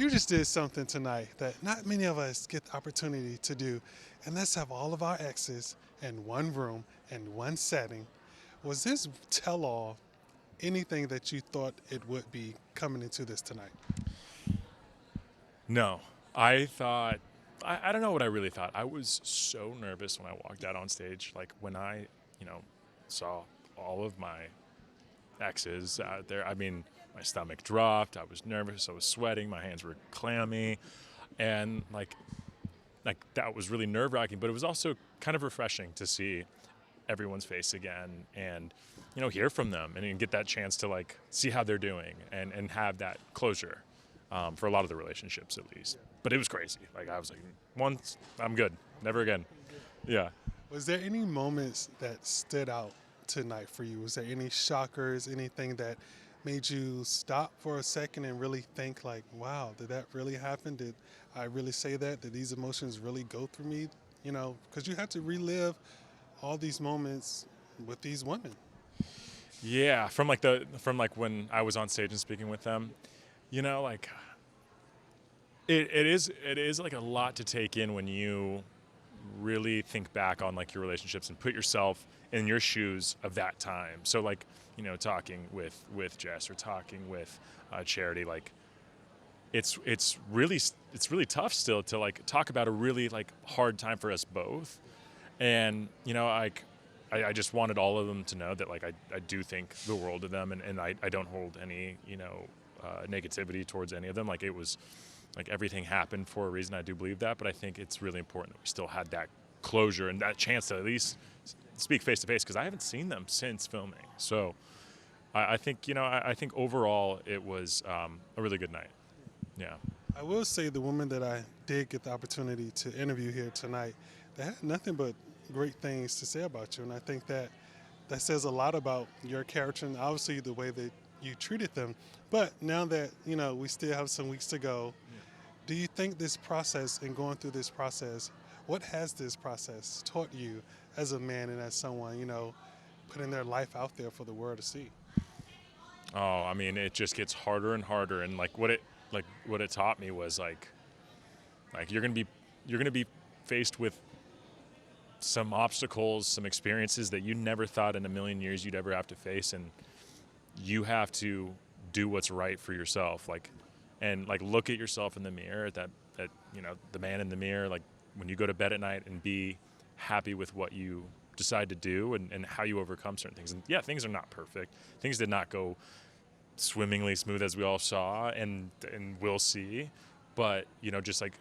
You just did something tonight that not many of us get the opportunity to do, and that's have all of our exes in one room in one setting. Was this tell all anything that you thought it would be coming into this tonight? No, I thought, I don't know what I really thought. I was so nervous when I walked out on stage. Like when I, you know, saw all of my exes out there, I mean, my stomach dropped. I was nervous. I was sweating. My hands were clammy. And like that was really nerve wracking, but it was also kind of refreshing to see everyone's face again and, hear from them and get that chance to like see how they're doing and have that closure for a lot of the relationships at least. But it was crazy. Like I was like, once I'm good, never again. Yeah. Was there any moments that stood out tonight for you? Was there any shockers, anything that made you stop for a second and really think like, wow, did that really happen? Did I really say that? Did these emotions really go through me? Because you had to relive all these moments with these women. Yeah, from like when I was on stage and speaking with them, like it is like a lot to take in when you really think back on like your relationships and put yourself in your shoes of that time. So like, talking with Jess or talking with Charity, like it's really tough still to like talk about a really like hard time for us both. And like I just wanted all of them to know that like I do think the world of them, and I don't hold any negativity towards any of them. Like it was like everything happened for a reason. I do believe that, but I think it's really important that we still had that closure and that chance to at least speak face to face, because I haven't seen them since filming. So I think I think overall it was a really good night. Yeah. I will say the woman that I did get the opportunity to interview here tonight, they had nothing but great things to say about you, and I think that says a lot about your character and obviously the way that you treated them. But now that we still have some weeks to go, do you think this process and going through this process, what has this process taught you as a man and as someone putting their life out there for the world to see? Oh, I mean, it just gets harder and harder, and like what it taught me was like you're gonna be faced with some obstacles, some experiences that you never thought in a million years you'd ever have to face, and you have to do what's right for yourself. Like, and like look at yourself in the mirror, that the man in the mirror, like when you go to bed at night, and be happy with what you decide to do, and how you overcome certain things. And yeah, things are not perfect. Things did not go swimmingly smooth as we all saw and will see, but just like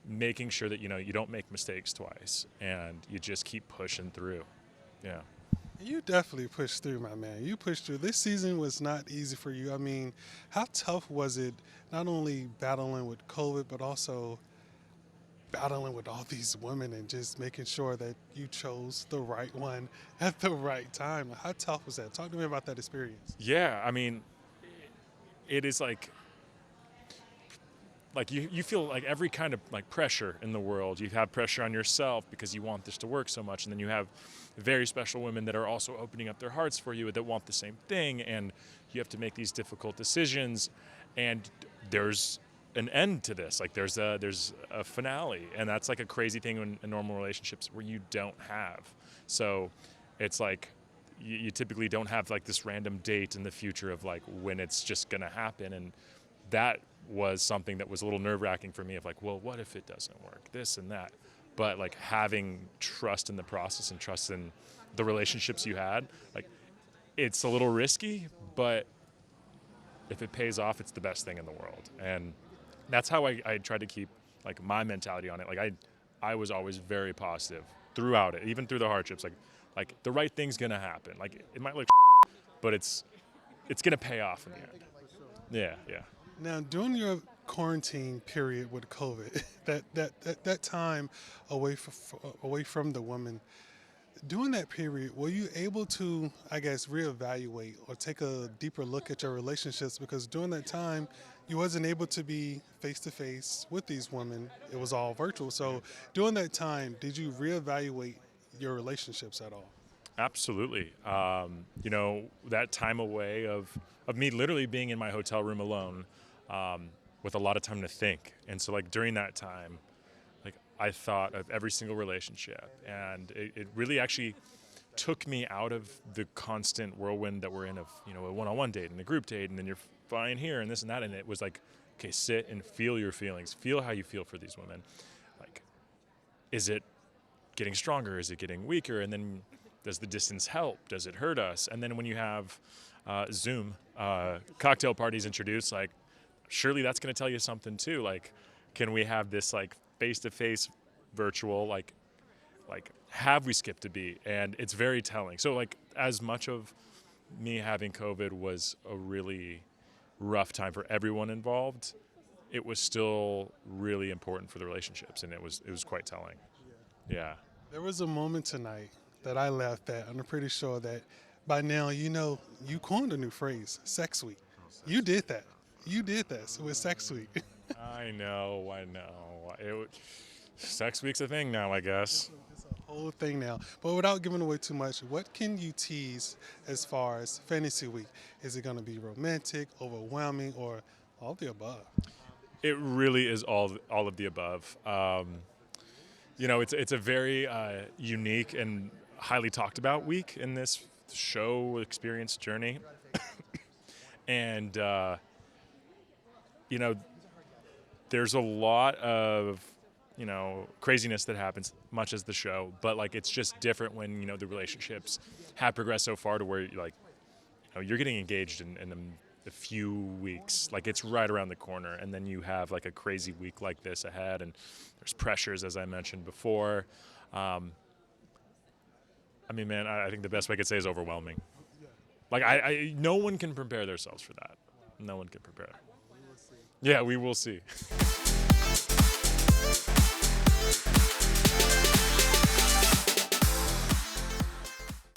making sure that you don't make mistakes twice, and you just keep pushing through. Yeah. You definitely pushed through, my man. You pushed through. This season was not easy for you. I mean, how tough was it not only battling with COVID, but also battling with all these women and just making sure that you chose the right one at the right time? How tough was that? Talk to me about that experience. Yeah, I mean, it is like you feel like every kind of like pressure in the world. You have pressure on yourself because you want this to work so much, and then you have very special women that are also opening up their hearts for you, that want the same thing, and you have to make these difficult decisions. And there's an end to this. Like there's a finale, and that's like a crazy thing in normal relationships where you don't have. So it's like you typically don't have like this random date in the future of like when it's just gonna happen. And that was something that was a little nerve wracking for me, of like, well, what if it doesn't work, this and that. But like having trust in the process and trust in the relationships you had, like it's a little risky, but if it pays off, it's the best thing in the world. And that's how I tried to keep like my mentality on it. Like I was always very positive throughout it, even through the hardships. Like the right thing's gonna happen. Like it might look, but it's gonna pay off in the end. Yeah, yeah. Now, during your quarantine period with COVID, that time away from the woman, during that period, were you able to, I guess, reevaluate or take a deeper look at your relationships? Because during that time, you wasn't able to be face to face with these women. It was all virtual. So during that time, did you reevaluate your relationships at all? Absolutely. That time away of me literally being in my hotel room alone, with a lot of time to think. And so like during that time, like I thought of every single relationship, and it really actually took me out of the constant whirlwind that we're in of, you know, a one-on-one date and a group date, and then you're flying here and this and that. And it was like, okay, sit and feel your feelings, feel how you feel for these women. Like, is it getting stronger? Is it getting weaker? And then does the distance help? Does it hurt us? And then when you have Zoom cocktail parties introduced, like surely that's going to tell you something too. Like, can we have this like face-to-face virtual, like have we skipped a beat? And it's very telling. So like as much of me having COVID was a really rough time for everyone involved, it was still really important for the relationships, and it was quite telling. Yeah. There was a moment tonight that I laughed at. I'm pretty sure that by now you know you coined a new phrase, sex week. You did that. You did that with sex week. I know. Sex week's a thing now, I guess. It's a whole thing now. But without giving away too much, what can you tease as far as fantasy week? Is it going to be romantic, overwhelming, or all the above? It really is all of the above. You know, it's a very unique and highly talked about week in this show experience journey, and you know, there's a lot of, you know, craziness that happens, much as the show, but like it's just different when, you know, the relationships have progressed so far to where like, you know, you're getting engaged in a few weeks, like it's right around the corner, and then you have like a crazy week like this ahead, and there's pressures, as I mentioned before. I mean, man, I think the best way I could say is overwhelming. Like no one can prepare themselves for that. No one can prepare. Yeah, we will see.